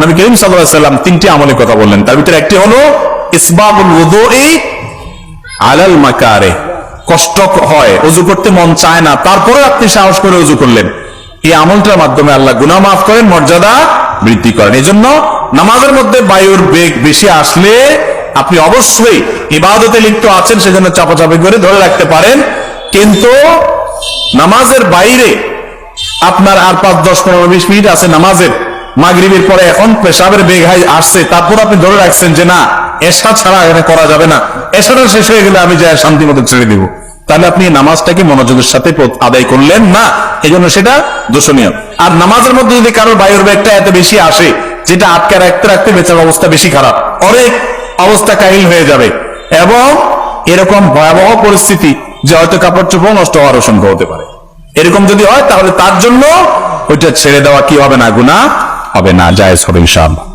নবী করিম সাল্লাল্লাহু আলাইহি ওয়াসাল্লাম তিনটি আমলের কথা বললেন, তার ভিতরে একটি হলো ইসবাগুল ওযুই আলাল মাকারিহ। কষ্ট হয়, ওযু করতে মন চায় না, তারপরে আপনি সাহস করে ওযু করলেন, এই আমলটার মাধ্যমে আল্লাহ গুনাহ মাফ করেন, মর্যাদা বৃদ্ধি করেন। এজন্য নামাজের মধ্যে বায়ুর বেগ বেশি আসলে আপনি অবশ্যই ইবাদতে লিপ্ত আছেন, সেজন্য চাপাচাপি করে ধরে রাখতে পারেন। কিন্তু নামাজের বাইরে আপনার আর 5, 10, 15, 20 মিনিট আছে নামাজের, মাগরিবের পরে এখন পেশাবের বেগ আসছে, তারপর আপনি ধরে রাখছেন যে না, এশা ছাড়া এটা করা যাবে না, এশাটা শেষ হয়ে গেলে আমি যাই শান্তি মতো ছেড়ে দিব, তাহলে আপনি নামাজটাকে মনোযোগের সাথে আদায় করলেন না, এই জন্য সেটা দোষণীয়। আর নামাজের মধ্যে যদি কারোর বায়ুর বেগটা এত বেশি আসে, যেটা আটকে রাখতে রাখতে বেচার অবস্থা বেশি খারাপ, অনেক অবস্থা কাহিল হয়ে যাবে, এবং এরকম ভয়াবহ পরিস্থিতি যে হয়তো কাপড় চোপড় নষ্ট হওয়ার আশঙ্কা হতে পারে। এরকম যদি হয় তাহলে তার জন্য ওইটা ছেড়ে দেওয়া কি হবে না, গুনাহ হবে না, জায়েজ হবে ইনশাআল্লাহ।